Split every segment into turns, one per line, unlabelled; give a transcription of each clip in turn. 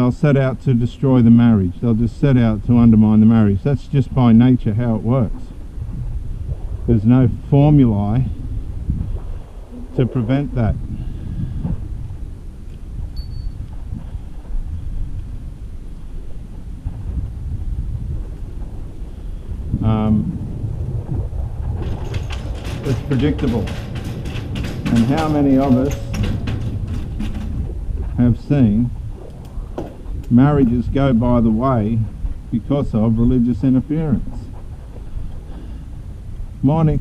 they'll set out to destroy the marriage. They'll just set out to undermine the marriage. That's just by nature how it works. There's no formulae to prevent that. It's predictable. And how many of us have seen marriages go by the way because of religious interference? Morning.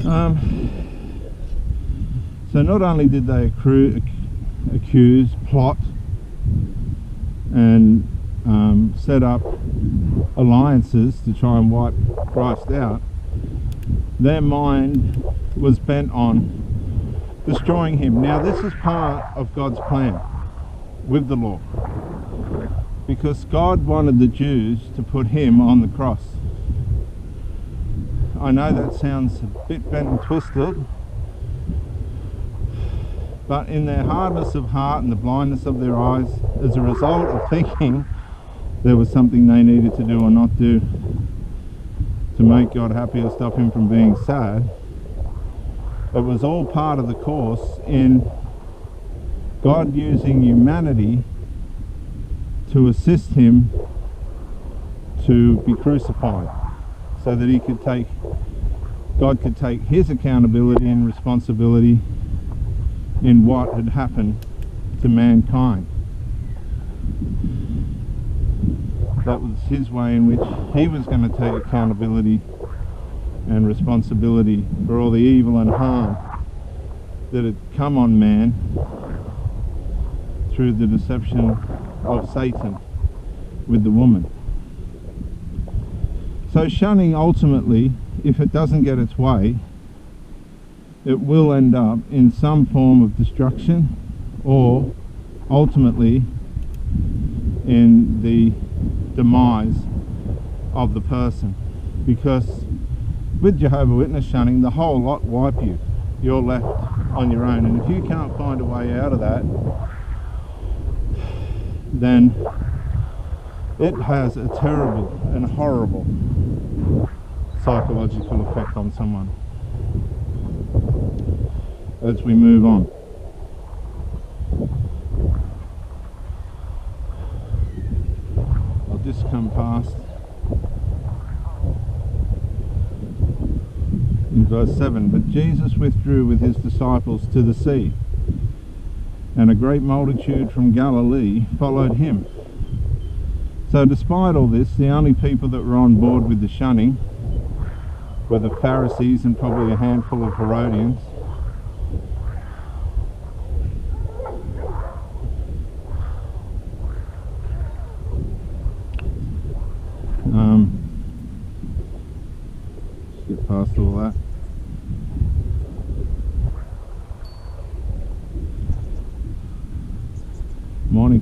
So not only did they accuse, plot and set up alliances to try and wipe Christ out, their mind was bent on destroying him. Now this is part of God's plan with the law, because God wanted the Jews to put him on the cross. I know that sounds a bit bent and twisted, but in their hardness of heart and the blindness of their eyes, as a result of thinking there was something they needed to do or not do to make God happy or stop him from being sad, it was all part of the course in God using humanity to assist him to be crucified, so that God could take his accountability and responsibility in what had happened to mankind. That was his way in which he was going to take accountability and responsibility for all the evil and harm that had come on man through the deception of Satan with the woman. So shunning, ultimately, if it doesn't get its way, it will end up in some form of destruction, or ultimately in the demise of the person. Because with Jehovah Witness shunning, the whole lot wipe you. You're left on your own, and if you can't find a way out of that, then it has a terrible and horrible psychological effect on someone. As we move on, I'll just come past in verse 7. But Jesus withdrew with his disciples to the sea, and a great multitude from Galilee followed him. So despite all this, the only people that were on board with the shunning were the Pharisees and probably a handful of Herodians. Just get past all that. Morning.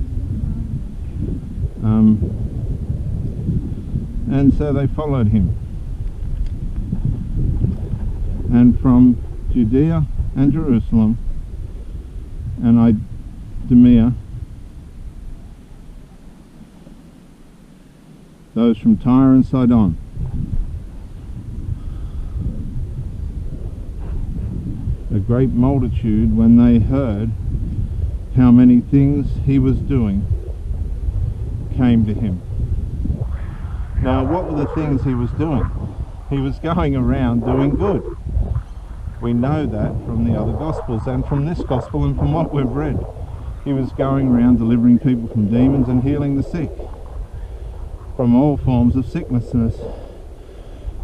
And so they followed him. And from Judea and Jerusalem and Idumea, those from Tyre and Sidon, a great multitude, when they heard how many things he was doing, came to him. Now, what were the things he was doing? He was going around doing good. We know that from the other Gospels and from this Gospel and from what we've read. He was going around delivering people from demons and healing the sick from all forms of sicknesses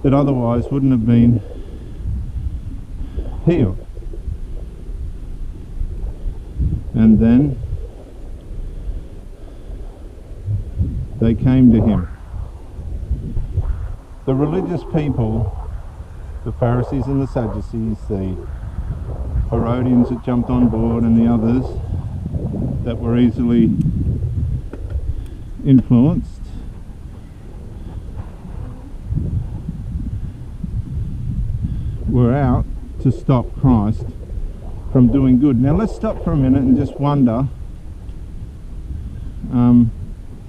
that otherwise wouldn't have been healed. And then they came to him. The religious people, the Pharisees and the Sadducees, the Herodians that jumped on board, and the others that were easily influenced, were out to stop Christ from doing good. Now let's stop for a minute and just wonder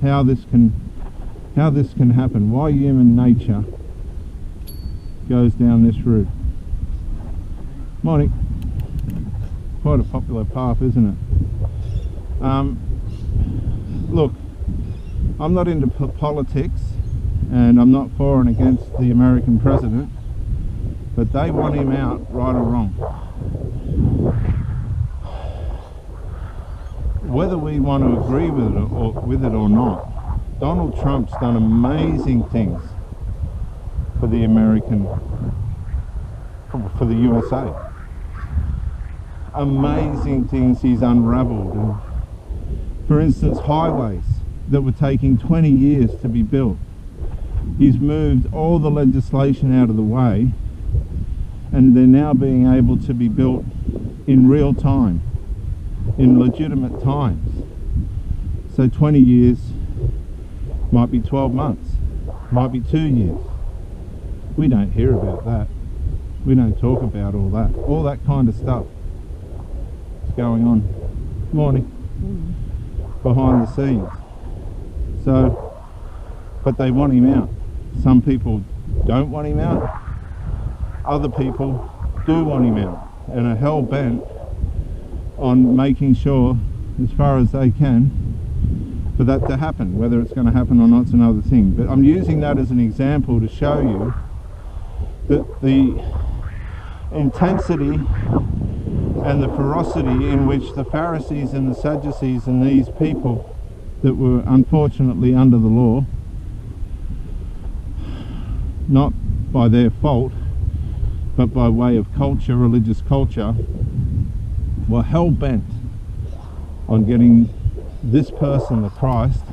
how this can happen, why human nature goes down this route. Morning. Quite a popular path, isn't it? Look, I'm not into politics and I'm not for and against the American president, but they want him out, right or wrong. Whether we want to agree with it or not, Donald Trump's done amazing things for the for the USA. Amazing things he's unravelled. And for instance, highways that were taking 20 years to be built. He's moved all the legislation out of the way and they're now being able to be built in real time, in legitimate times. So 20 years might be 12 months, might be 2 years. We don't hear about that. We don't talk about all that kind of stuff is going on. Morning. Behind the scenes. So, but they want him out. Some people don't want him out. Other people do want him out and are hell bent on making sure, as far as they can, for that to happen. Whether it's going to happen or not is another thing. But I'm using that as an example to show you that the intensity and the ferocity in which the Pharisees and the Sadducees and these people that were unfortunately under the law, not by their fault, but by way of culture, religious culture, were hell-bent on getting this person, the Christ,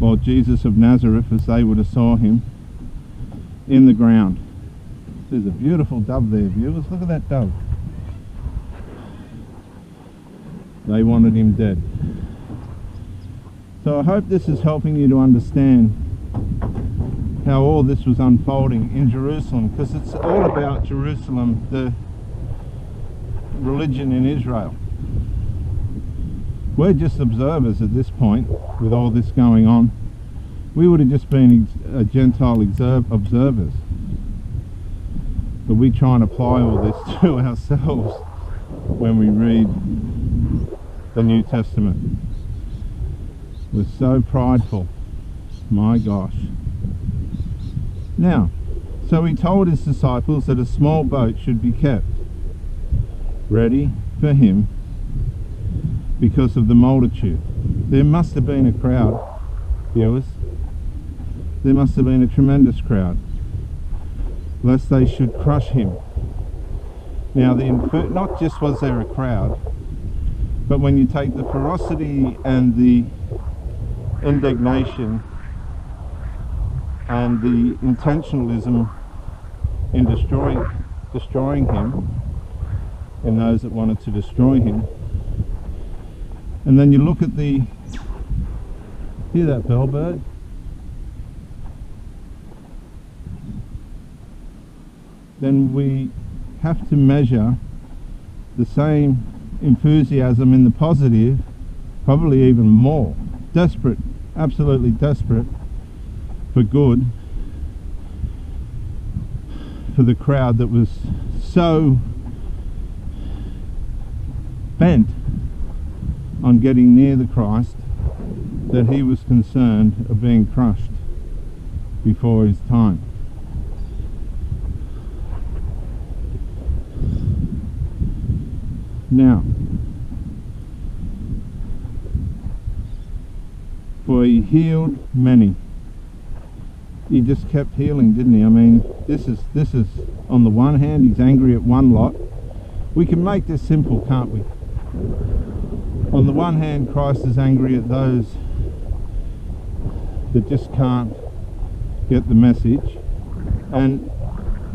or Jesus of Nazareth as they would have saw him, in the ground. There's a beautiful dove there, viewers. Look at that dove. They wanted him dead. So I hope this is helping you to understand how all this was unfolding in Jerusalem, because it's all about Jerusalem, the religion in Israel. We're just observers at this point with all this going on. We would have just been Gentile observers. But we try and apply all this to ourselves when we read the New Testament. We're so prideful. My gosh. Now, so he told his disciples that a small boat should be kept ready for him because of the multitude. There must have been a crowd, viewers. There must have been a tremendous crowd, lest they should crush him. Now, not just was there a crowd, but when you take the ferocity and the indignation and the intentionalism in destroying him, and those that wanted to destroy him, and then you look at hear that bellbird? Then we have to measure the same enthusiasm in the positive, probably even more. Desperate, absolutely desperate for good, for the crowd that was so bent on getting near the Christ that he was concerned of being crushed before his time. Now, for he healed many. He just kept healing, didn't he? I mean, this is on the one hand, he's angry at one lot. We can make this simple, can't we? On the one hand, Christ is angry at those that just can't get the message. And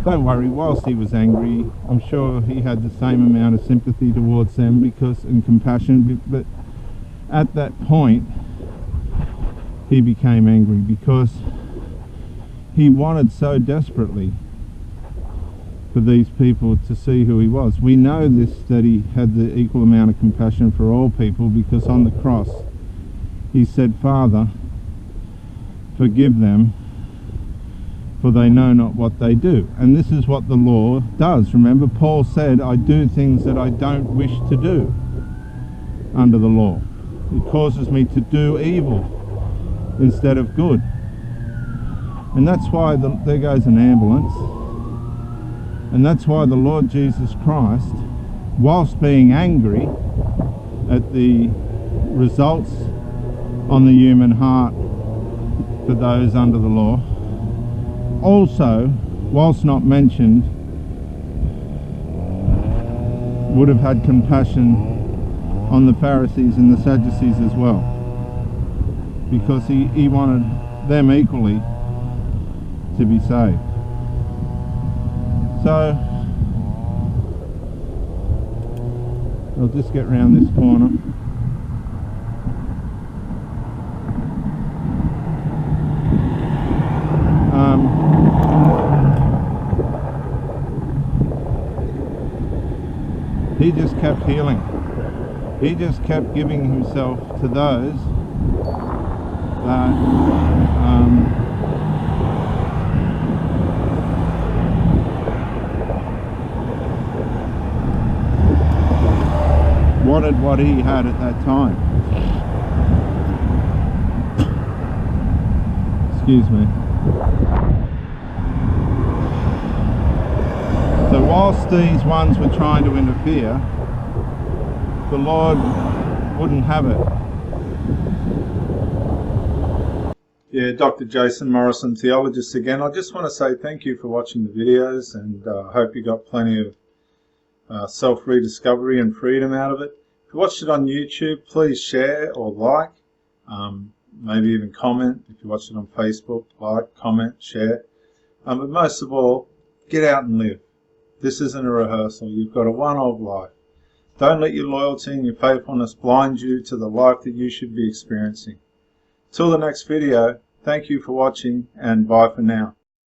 don't worry, whilst he was angry, I'm sure he had the same amount of sympathy towards them and compassion, but at that point he became angry because he wanted so desperately for these people to see who he was. We know this, that he had the equal amount of compassion for all people, because on the cross he said, Father, forgive them, for they know not what they do. And this is what the law does. Remember, Paul said, I do things that I don't wish to do under the law. It causes me to do evil instead of good. And that's why there goes an ambulance. And that's why the Lord Jesus Christ, whilst being angry at the results on the human heart for those under the law, also, whilst not mentioned, would have had compassion on the Pharisees and the Sadducees as well, because he wanted them equally to be saved. So I'll just get round this corner. He just kept healing. He just kept giving himself to those that wanted what he had at that time. Excuse me. So whilst these ones were trying to interfere, the Lord wouldn't have it. Yeah, Dr. Jason Morrison, theologist again. I just want to say thank you for watching the videos, and I hope you got plenty of self-rediscovery and freedom out of it. If you watched it on YouTube, please share or like, maybe even comment. If you watched it on Facebook, like, comment, share. But most of all, get out and live. This isn't a rehearsal. You've got a one-off life. Don't let your loyalty and your faithfulness blind you to the life that you should be experiencing. Till the next video, thank you for watching, and bye for now.